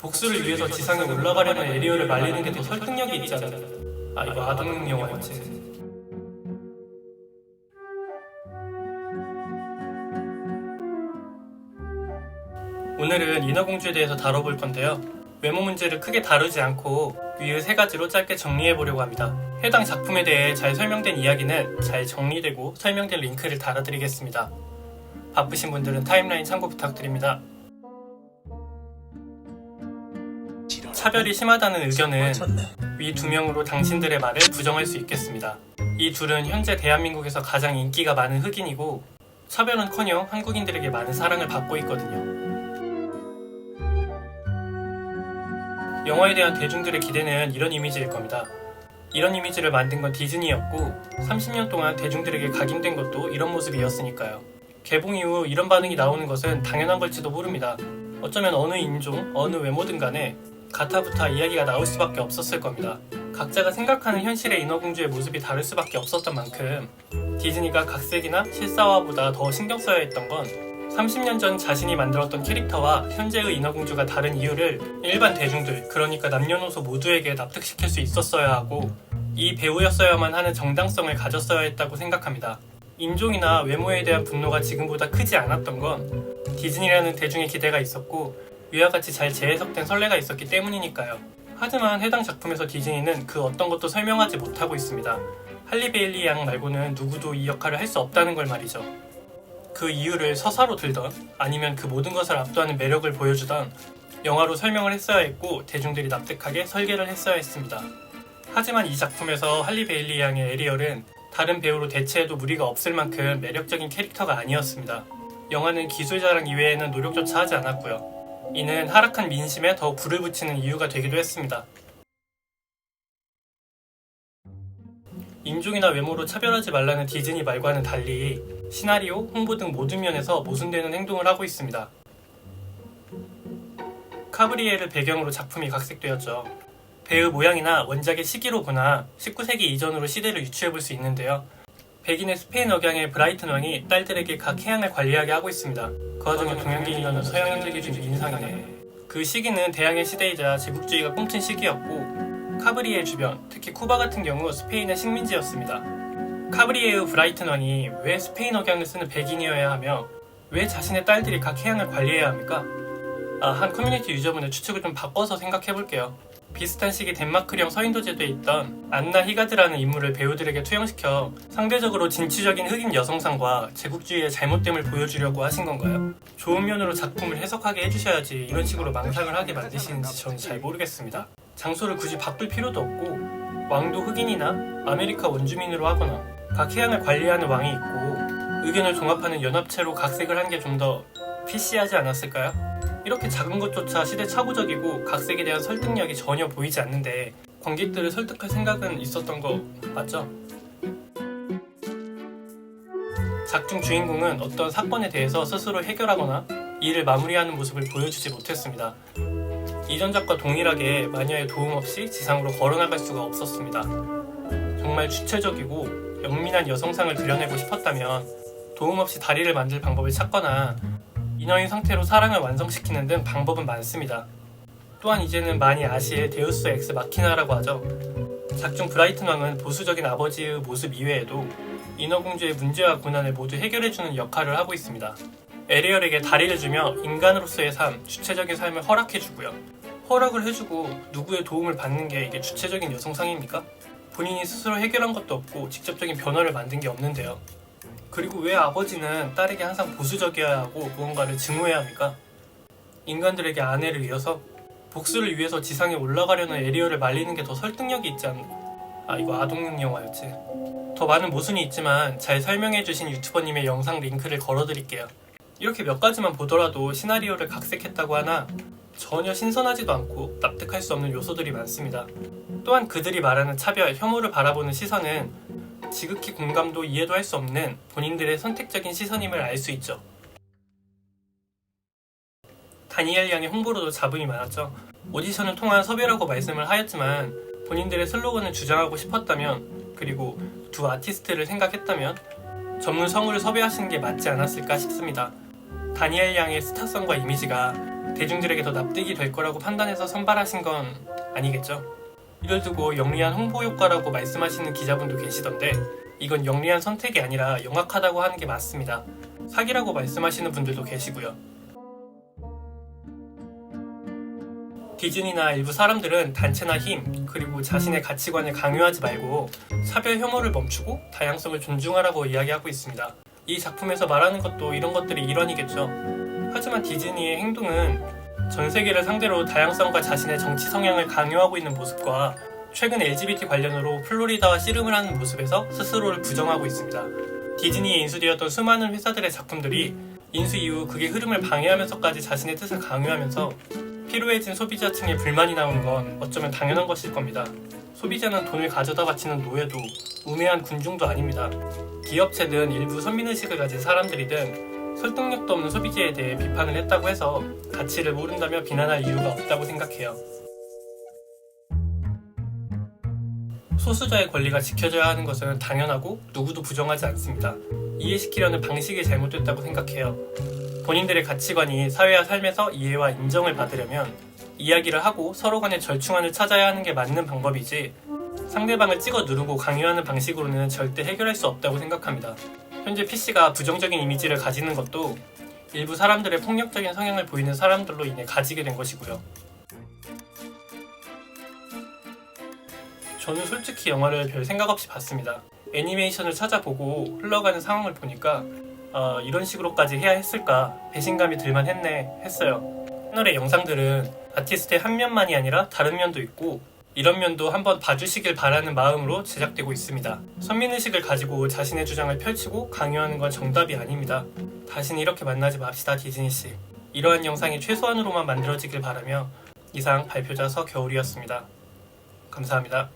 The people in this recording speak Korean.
복수를 위해서 지상에 올라가려는 에리어를 말리는 게 더 설득력이 있지 않나. 아, 이거 아동용 영화였지. 오늘은 인어공주에 대해서 다뤄볼 건데요. 외모 문제를 크게 다루지 않고 위의 세 가지로 짧게 정리해보려고 합니다. 해당 작품에 대해 잘 설명된 이야기는 잘 정리되고 설명된 링크를 달아드리겠습니다. 바쁘신 분들은 타임라인 참고 부탁드립니다. 차별이 심하다는 의견은 위 두 명으로 당신들의 말을 부정할 수 있겠습니다. 이 둘은 현재 대한민국에서 가장 인기가 많은 흑인이고 차별은커녕 한국인들에게 많은 사랑을 받고 있거든요. 영화에 대한 대중들의 기대는 이런 이미지일 겁니다. 이런 이미지를 만든 건 디즈니였고 30년 동안 대중들에게 각인된 것도 이런 모습이었으니까요. 개봉 이후 이런 반응이 나오는 것은 당연한 걸지도 모릅니다. 어쩌면 어느 인종, 어느 외모든 간에 가타부타 이야기가 나올 수밖에 없었을 겁니다. 각자가 생각하는 현실의 인어공주의 모습이 다를 수밖에 없었던 만큼 디즈니가 각색이나 실사화보다 더 신경 써야 했던 건 30년 전 자신이 만들었던 캐릭터와 현재의 인어공주가 다른 이유를 일반 대중들, 그러니까 남녀노소 모두에게 납득시킬 수 있었어야 하고 이 배우였어야만 하는 정당성을 가졌어야 했다고 생각합니다. 인종이나 외모에 대한 분노가 지금보다 크지 않았던 건 디즈니라는 대중의 기대가 있었고 위와 같이 잘 재해석된 선례가 있었기 때문이니까요. 하지만 해당 작품에서 디즈니는 그 어떤 것도 설명하지 못하고 있습니다. 할리 베일리 양 말고는 누구도 이 역할을 할 수 없다는 걸 말이죠. 그 이유를 서사로 들던 아니면 그 모든 것을 압도하는 매력을 보여주던 영화로 설명을 했어야 했고 대중들이 납득하게 설계를 했어야 했습니다. 하지만 이 작품에서 할리 베일리 양의 에리얼은 다른 배우로 대체해도 무리가 없을 만큼 매력적인 캐릭터가 아니었습니다. 영화는 기술 자랑 이외에는 노력조차 하지 않았고요. 이는 하락한 민심에 더 불을 붙이는 이유가 되기도 했습니다. 인종이나 외모로 차별하지 말라는 디즈니 말과는 달리 시나리오, 홍보 등 모든 면에서 모순되는 행동을 하고 있습니다. 카브리에를 배경으로 작품이 각색되었죠. 배의 모양이나 원작의 시기로 보나 19세기 이전으로 시대를 유추해볼 수 있는데요. 백인의 스페인 억양의 브라이튼 왕이 딸들에게 각 해양을 관리하게 하고 있습니다. 그 와중에 동양계인이라는 서양인들 기준 인상이네. 그 시기는 대항해 시대이자 제국주의가 꿈튼 시기였고 카브리에 주변, 특히 쿠바 같은 경우 스페인의 식민지였습니다. 카브리에의 브라이튼 왕이 왜 스페인 억양을 쓰는 백인이어야 하며 왜 자신의 딸들이 각 해양을 관리해야 합니까? 한 커뮤니티 유저분의 추측을 좀 바꿔서 생각해볼게요. 비슷한 시기 덴마크령 서인도 제도에 있던 안나 히가드라는 인물을 배우들에게 투영시켜 상대적으로 진취적인 흑인 여성상과 제국주의의 잘못됨을 보여주려고 하신 건가요? 좋은 면으로 작품을 해석하게 해주셔야지 이런 식으로 망상을 하게 만드시는지 저는 잘 모르겠습니다. 장소를 굳이 바꿀 필요도 없고 왕도 흑인이나 아메리카 원주민으로 하거나 각 해양을 관리하는 왕이 있고 의견을 종합하는 연합체로 각색을 한 게 좀 더 PC하지 않았을까요? 이렇게 작은 것조차 시대착오적이고 각색에 대한 설득력이 전혀 보이지 않는데 관객들을 설득할 생각은 있었던 거 맞죠? 작중 주인공은 어떤 사건에 대해서 스스로 해결하거나 일을 마무리하는 모습을 보여주지 못했습니다. 이전작과 동일하게 마녀의 도움 없이 지상으로 걸어나갈 수가 없었습니다. 정말 주체적이고 영민한 여성상을 그려내고 싶었다면 도움 없이 다리를 만들 방법을 찾거나 인어인 상태로 사랑을 완성시키는 등 방법은 많습니다. 또한 이제는 많이 아실 데우스 엑스 마키나라고 하죠. 작중 브라이튼 왕은 보수적인 아버지의 모습 이외에도 인어공주의 문제와 고난을 모두 해결해주는 역할을 하고 있습니다. 에리얼에게 다리를 주며 인간으로서의 삶, 주체적인 삶을 허락해주고요. 허락을 해주고 누구의 도움을 받는 게 이게 주체적인 여성상입니까? 본인이 스스로 해결한 것도 없고 직접적인 변화를 만든 게 없는데요. 그리고 왜 아버지는 딸에게 항상 보수적이어야 하고 무언가를 증오해야 합니까? 인간들에게 아내를 이어서 복수를 위해서 지상에 올라가려는 에리얼을 말리는 게 더 설득력이 있지 않나. 이거 아동용 영화였지. 더 많은 모순이 있지만 잘 설명해주신 유튜버님의 영상 링크를 걸어드릴게요. 이렇게 몇 가지만 보더라도 시나리오를 각색했다고 하나 전혀 신선하지도 않고 납득할 수 없는 요소들이 많습니다. 또한 그들이 말하는 차별, 혐오를 바라보는 시선은 지극히 공감도 이해도 할 수 없는 본인들의 선택적인 시선임을 알 수 있죠. 다니엘 양의 홍보로도 잡음이 많았죠. 오디션을 통한 섭외라고 말씀을 하였지만 본인들의 슬로건을 주장하고 싶었다면 그리고 두 아티스트를 생각했다면 전문 성우를 섭외하시는 게 맞지 않았을까 싶습니다. 다니엘 양의 스타성과 이미지가 대중들에게 더 납득이 될 거라고 판단해서 선발하신 건 아니겠죠? 이를 두고 영리한 홍보 효과라고 말씀하시는 기자분도 계시던데 이건 영리한 선택이 아니라 영악하다고 하는 게 맞습니다. 사기라고 말씀하시는 분들도 계시고요. 디즈니나 일부 사람들은 단체나 힘, 그리고 자신의 가치관을 강요하지 말고 차별 혐오를 멈추고 다양성을 존중하라고 이야기하고 있습니다. 이 작품에서 말하는 것도 이런 것들이 일환이겠죠. 하지만 디즈니의 행동은 전 세계를 상대로 다양성과 자신의 정치 성향을 강요하고 있는 모습과 최근 LGBT 관련으로 플로리다와 씨름을 하는 모습에서 스스로를 부정하고 있습니다. 디즈니에 인수되었던 수많은 회사들의 작품들이 인수 이후 그게 흐름을 방해하면서까지 자신의 뜻을 강요하면서 피로해진 소비자층의 불만이 나오는 건 어쩌면 당연한 것일 겁니다. 소비자는 돈을 가져다 바치는 노예도 우매한 군중도 아닙니다. 기업체든 일부 선민의식을 가진 사람들이든 설득력도 없는 소비재에 대해 비판을 했다고 해서 가치를 모른다며 비난할 이유가 없다고 생각해요. 소수자의 권리가 지켜져야 하는 것은 당연하고 누구도 부정하지 않습니다. 이해시키려는 방식이 잘못됐다고 생각해요. 본인들의 가치관이 사회와 삶에서 이해와 인정을 받으려면 이야기를 하고 서로 간의 절충안을 찾아야 하는 게 맞는 방법이지 상대방을 찍어 누르고 강요하는 방식으로는 절대 해결할 수 없다고 생각합니다. 현재 PC가 부정적인 이미지를 가지는 것도 일부 사람들의 폭력적인 성향을 보이는 사람들로 인해 가지게 된 것이고요. 저는 솔직히 영화를 별 생각 없이 봤습니다. 애니메이션을 찾아보고 흘러가는 상황을 보니까 이런 식으로까지 해야 했을까 배신감이 들만 했네 했어요. 채널의 영상들은 아티스트의 한 면만이 아니라 다른 면도 있고 이런 면도 한번 봐주시길 바라는 마음으로 제작되고 있습니다. 선민의식을 가지고 자신의 주장을 펼치고 강요하는 건 정답이 아닙니다. 다시는 이렇게 만나지 맙시다 디즈니씨. 이러한 영상이 최소한으로만 만들어지길 바라며 이상 발표자 서겨울이었습니다. 감사합니다.